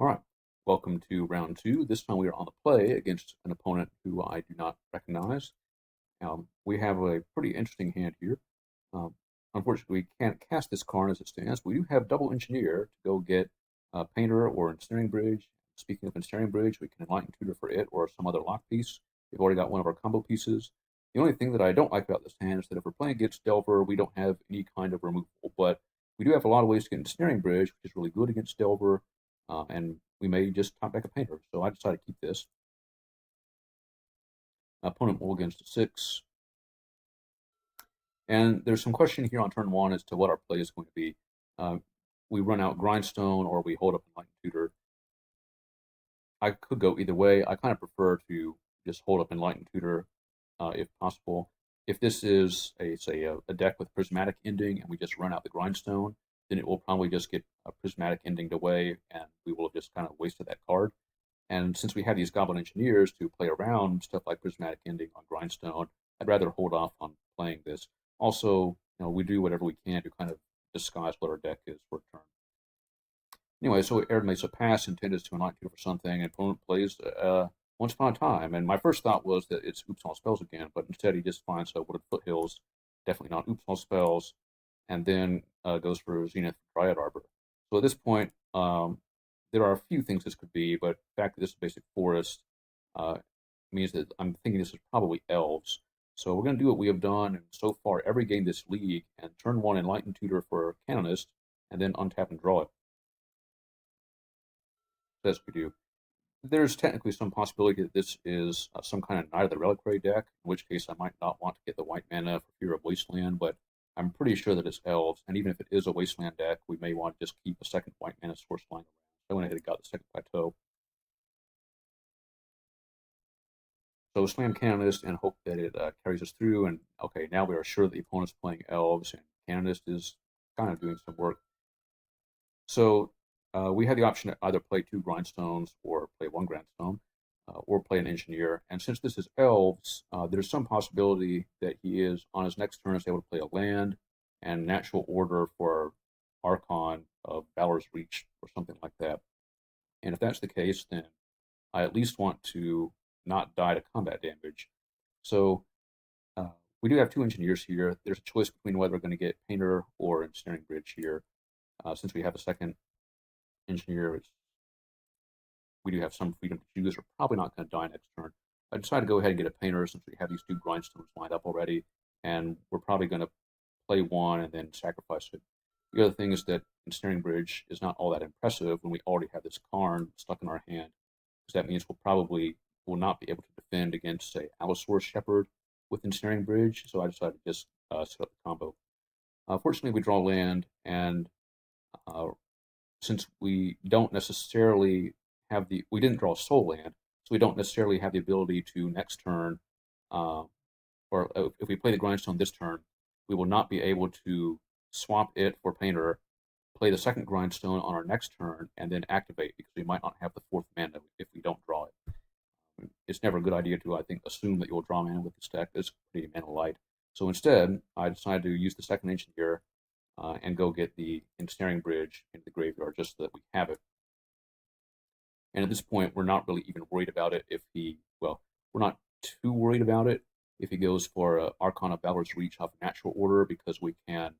All right, welcome to round two. This time we are on the play against an opponent who I do not recognize. We have a pretty interesting hand here. Um, Unfortunately, we can't cast this card as it stands. We do have double engineer to go get painter or ensnaring bridge. Speaking of ensnaring bridge, we can enlighten tutor for it or some other lock piece. We've already got one of our combo pieces. The only thing that I don't like about this hand is that if we're playing against Delver, we don't have any kind of removal, but we do have a lot of ways to get ensnaring bridge, which is really good against Delver, and we may just top back a painter. So I decided to keep this. Opponent mulligans to 6. And there's some question here on turn 1 as to what our play is going to be. We run out Grindstone or we hold up Enlightened Tutor. I could go either way. I kind of prefer to just hold up Enlightened Tutor if possible. If this is a deck with prismatic ending and we just run out the Grindstone, then it will probably just get a prismatic ending away and we will have just kind of wasted that card. And since we have these Goblin Engineers to play around stuff like Prismatic Ending on Grindstone, I'd rather hold off on playing this. Also, we do whatever we can to kind of disguise what our deck is for a turn. Anyway, so Air makes a pass intended to enlighten for something, and opponent plays Once Upon a Time. And my first thought was that it's Oops All Spells again, but instead he just finds Wooded Foothills, definitely not Oops All Spells, and then goes for Zenith Dryad Arbor. So at this point, there are a few things this could be, but the fact that this is basic forest uh, means that I'm thinking this is probably elves. So we're going to do what we have done so far every game this league, and turn 1 Enlightened Tutor for Canonist, and then untap and draw it. So that's what we do. There's technically some possibility that this is some kind of Knight of the Reliquary deck, in which case I might not want to get the white mana for fear of Wasteland, but I'm pretty sure that it's elves, and even if it is a Wasteland deck, we may want to just keep a second white mana source lying around. I went ahead and got the second plateau. So slam Canonist and hope that it carries us through. And okay, now we are sure that the opponent's playing Elves, and Canonist is kind of doing some work. So we had the option to either play 2 Grindstones or play 1 Grindstone, or play an Engineer. And since this is Elves, there's some possibility that he is, on his next turn, is able to play a land and natural order for Archon of Valor's Reach or something like that. And if that's the case, then I at least want to not die to combat damage. So uh, we do have 2 engineers here. There's a choice between whether we're going to get Painter or Ensnaring Bridge here. Since we have a second engineer, we do have some freedom to choose. We're probably not going to die next turn. I decided to go ahead and get a Painter since we have these 2 Grindstones lined up already, and we're probably going to play 1 and then sacrifice it. The other thing is that Ensnaring Bridge is not all that impressive when we already have this Karn stuck in our hand, because that means we'll probably will not be able to defend against, say, Allosaurus Shepherd with Ensnaring Bridge, so I decided to just set up the combo. Fortunately, we draw land, and uh, since we don't necessarily have we didn't draw soul land, so we don't necessarily have the ability to next turn, uh, or if we play the Grindstone this turn, we will not be able to swap it for Painter, play the second Grindstone on our next turn, and then activate because we might not have the 4th mana if we don't draw it. It's never a good idea to, I think, assume that you'll draw mana with this deck. It's pretty mana light. So instead, I decided to use the second engineer and go get the Ensnaring Bridge into the graveyard just so that we have it. And at this point, we're not really even worried about it if we're not too worried about it if he goes for Archon of Valor's Reach off natural order because we can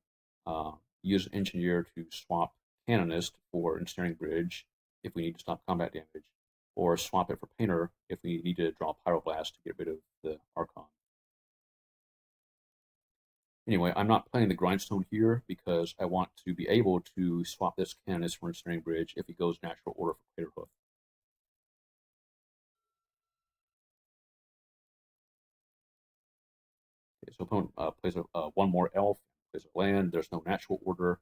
use Engineer to swap Canonist for Ensnaring Bridge if we need to stop combat damage, or swap it for Painter if we need to draw Pyroblast to get rid of the Archon. Anyway, I'm not playing the Grindstone here because I want to be able to swap this Canonist for Ensnaring Bridge if he goes natural order for Craterhoof. Okay, so opponent plays one more elf, plays a land. There's no natural order,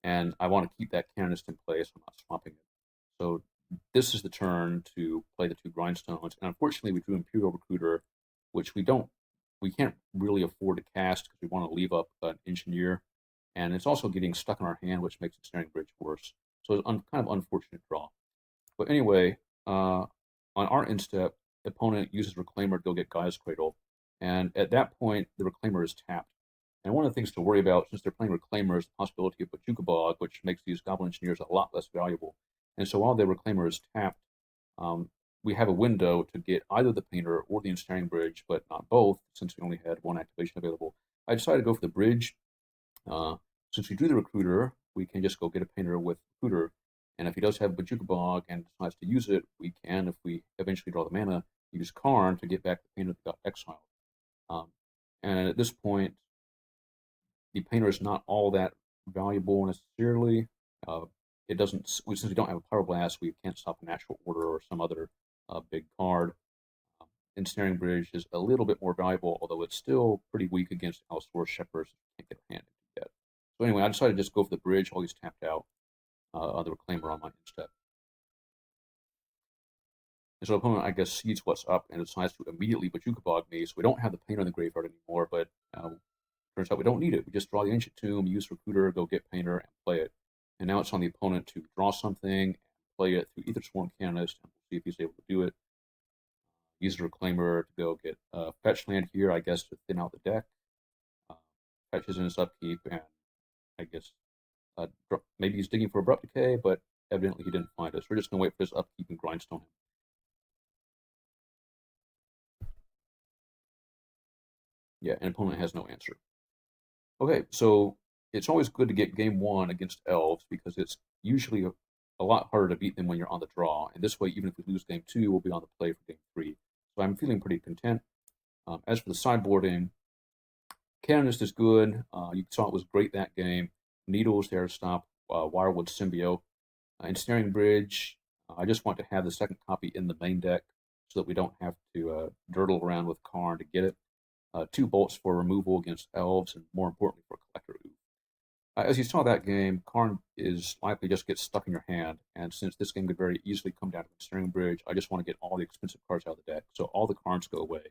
and I want to keep that Canonist in place. I'm not swapping it. So this is the turn to play the 2 Grindstones, and unfortunately we drew Imperial Recruiter, which we can't really afford to cast because we want to leave up an Engineer, and it's also getting stuck in our hand, which makes Ensnaring Bridge worse. So it's kind of unfortunate draw. But anyway, on our end step, the opponent uses Reclaimer to go get Gaia's Cradle, and at that point, the Reclaimer is tapped. And one of the things to worry about, since they're playing Reclaimer, is the possibility of Bojuka Bog, which makes these Goblin Engineers a lot less valuable. And so while the Reclaimer is tapped, um, we have a window to get either the Painter or the Ensnaring Bridge, but not both, since we only had one activation available. I decided to go for the Bridge. Uh, since we drew the Recruiter, we can just go get a Painter with Recruiter. And if he does have Bojuka Bog and decides to use it, we can, if we eventually draw the mana, use Karn to get back the Painter that got exiled. Um, and at this point, the Painter is not all that valuable necessarily. Uh, it doesn't, since we don't have a Pyroblast, we can't stop a Natural Order or some other big card. Ensnaring Bridge is a little bit more valuable, although it's still pretty weak against Allosaurus Shepherds. Can't get a hand into that. So anyway, I decided to just go for the Bridge. All these tapped out. The Reclaimer on my instep. And so the opponent, I guess, sees what's up and decides to immediately Bojuka Bog me. So we don't have the Painter in the graveyard anymore, but turns out we don't need it. We just draw the Ancient Tomb, use Recruiter, go get Painter, and play it. And now it's on the opponent to draw something, play it through either Swarm Canonist, and we'll see if he's able to do it. Use the Reclaimer to go get fetch land here, I guess, to thin out the deck. Fetches in his upkeep, and I guess maybe he's digging for Abrupt Decay, but evidently he didn't find it. So we're just going to wait for his upkeep and grindstone him. Yeah, and opponent has no answer. Okay, so it's always good to get game one against Elves because it's usually a lot harder to beat them when you're on the draw. And this way, even if we lose game two, we'll be on the play for game three. So I'm feeling pretty content. As for the sideboarding, Canonist is good. You saw it was great that game. Needles there to stop Wirewood Symbiote. Ensnaring Bridge, I just want to have the second copy in the main deck so that we don't have to dirtle around with Karn to get it. 2 bolts for removal against Elves, and more importantly for Collector Oof. As you saw that game, Karn is likely just get stuck in your hand, and since this game could very easily come down to the Ensnaring Bridge, I just want to get all the expensive cards out of the deck, so all the Karns go away.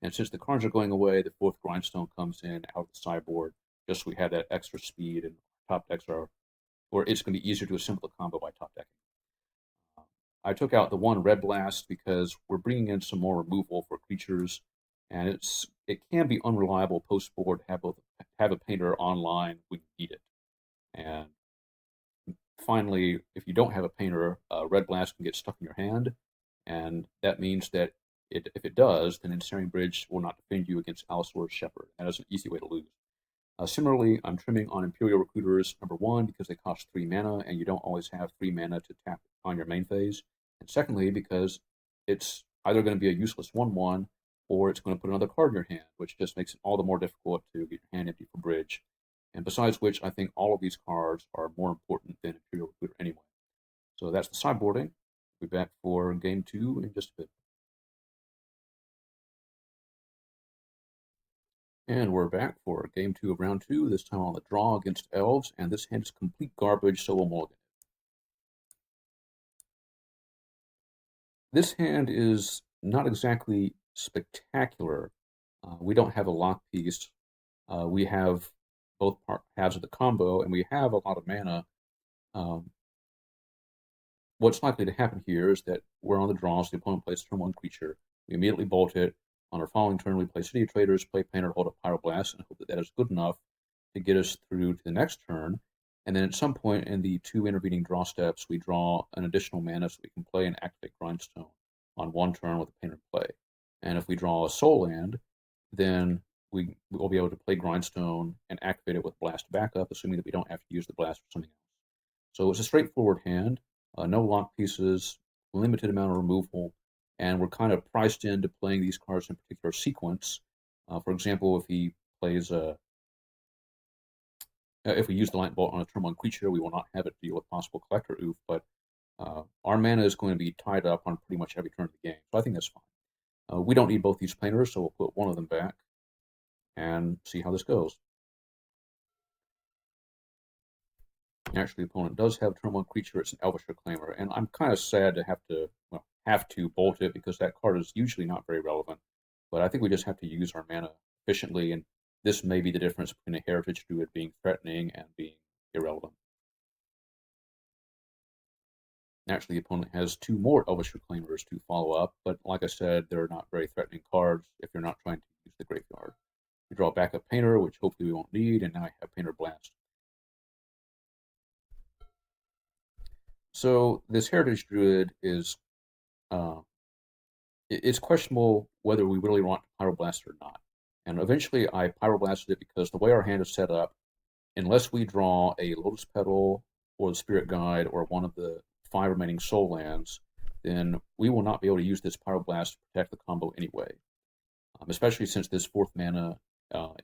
And since the Karns are going away, the fourth Grindstone comes in out of the sideboard, just so we have that extra speed, and top decks are, or it's going to be easier to assemble the combo by top decking. I took out the one Red Blast because we're bringing in some more removal for creatures, and it can be unreliable post board to have a Painter online when you need it. And finally, if you don't have a Painter, Red Blast can get stuck in your hand, and that means that if it does, then Ensnaring Bridge will not defend you against Allosaurus Shepherd. That is an easy way to lose. Similarly, I'm trimming on Imperial Recruiters, number one, because they cost 3 mana, and you don't always have 3 mana to tap on your main phase. And secondly, because it's either going to be a useless 1/1, or it's going to put another card in your hand, which just makes it all the more difficult to get your hand empty for Bridge. And besides which, I think all of these cards are more important than Imperial Recruiter anyway. So that's the sideboarding. We'll be back for game two in just a bit. And we're back for game two of round two, this time on the draw against Elves, and this hand is complete garbage, so we'll mulligan. This hand is not exactly spectacular. We don't have a lock piece. We have both halves of the combo, and we have a lot of mana. Um, what's likely to happen here is that we're on the draw, so the opponent plays turn one creature. We immediately bolt it. On our following turn, we play City of Traders, play Painter, hold up Pyroblast, and hope that that is good enough to get us through to the next turn. And then at some point in the 2 intervening draw steps, we draw an additional mana so we can play and activate Grindstone on one turn with a Painter in play. And if we draw a Soul Land, then we will be able to play Grindstone and activate it with Blast backup, assuming that we don't have to use the Blast for something else. So it's a straightforward hand, no lock pieces, limited amount of removal, and we're kind of priced into playing these cards in a particular sequence. For example, if he plays if we use the Lightning Bolt on a turn one creature, we will not have it deal with possible Collector Oof, but our mana is going to be tied up on pretty much every turn of the game, so I think that's fine. We don't need both these Painters, so we'll put one of them back and see how this goes. Actually, the opponent does have turn one creature. It's an Elvish Reclaimer, and I'm kind of sad to have to bolt it because that card is usually not very relevant. But I think we just have to use our mana efficiently, and this may be the difference between a Heritage Druid being threatening and being irrelevant. Naturally, the opponent has 2 more Elvish Reclaimers to follow up, but like I said, they're not very threatening cards if you're not trying to use the graveyard. We draw a backup Painter, which hopefully we won't need, and now I have Painter Blast. So this Heritage Druid is uh, it's questionable whether we really want to Pyroblast it or not. And eventually I Pyroblasted it because the way our hand is set up, unless we draw a Lotus Petal or the Spirit Guide or one of the five remaining Soul Lands, then we will not be able to use this Pyroblast to protect the combo anyway. Especially since this fourth mana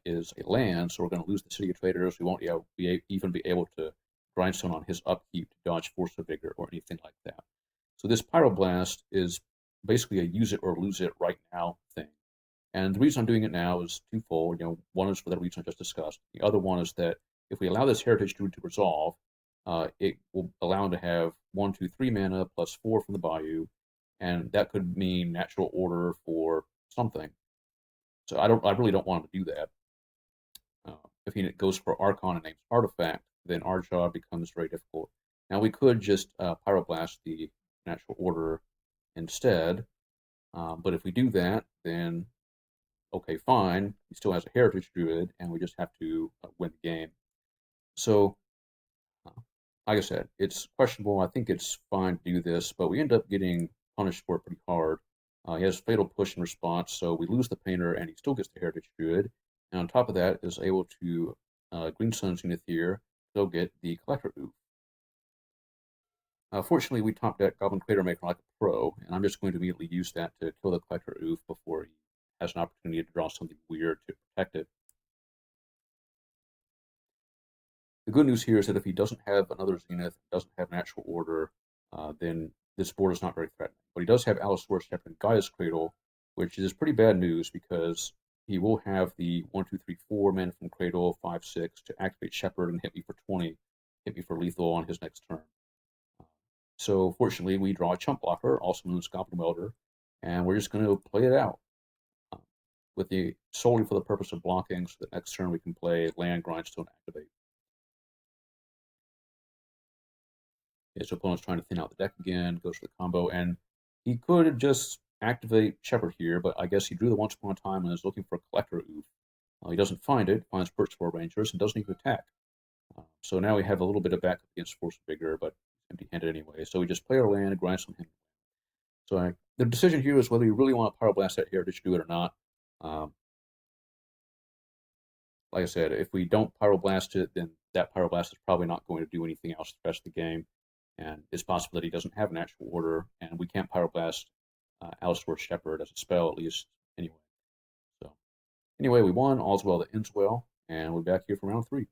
is a land, so we're going to lose the City of Traders. We won't even be able to Grindstone on his upkeep to dodge Force of Vigor or anything like that. So this Pyroblast is basically a use it or lose it right now thing. And the reason I'm doing it now is twofold. One is for the reason I just discussed. The other one is that if we allow this Heritage Druid to resolve, it will allow him to have 1, 2, 3 mana plus 4 from the Bayou, and that could mean natural order for something. So I really don't want him to do that. If he goes for Archon and names Artifact, then our job becomes very difficult. Now we could just Pyroblast the natural order instead, but if we do that, then okay, fine. He still has a Heritage Druid, and we just have to win the game. So, uh, like I said, it's questionable. I think it's fine to do this, but we end up getting punished for it pretty hard. He has Fatal Push in response, so we lose the Painter, and he still gets the Heritage Druid. And on top of that, is able to Green Sun Zenith here, still get the Collector Oof. Fortunately, we top deck Goblin Crater Maker like a pro, and I'm just going to immediately use that to kill the Collector Oof before he has an opportunity to draw something weird to protect it. The good news here is that if he doesn't have another Zenith, doesn't have an actual order, then this board is not very threatening. But he does have Allosaurus Shepherd and Gaia's Cradle, which is pretty bad news because he will have the 1, 2, 3, 4 men from Cradle, 5, 6 to activate Shepherd and hit me for 20, hit me for lethal on his next turn. So fortunately, we draw a chump blocker, also known as Goblin Welder, and we're just going to play it out uh, with the solely for the purpose of blocking. So that next turn we can play land, grindstone, activate. His opponent's trying to thin out the deck again, goes for the combo, and he could just activate Shepherd here, but I guess he drew the Once Upon a Time and is looking for a Collector Oof. He doesn't find it, finds Perch for Rangers, and doesn't even attack. So now we have a little bit of backup against Force of Vigor, but empty handed anyway. So we just play our land and grind some hand. So the decision here is whether you really want to Pyroblast that Heritage Druid or not. Um, like I said, if we don't Pyroblast it, then that Pyroblast is probably not going to do anything else the rest of the game. And it's possible that he doesn't have an actual order, and we can't Pyroblast Allosaurus Shepherd as a spell, at least, anyway. So, anyway, we won. All's well that ends well, and we're back here for round 3.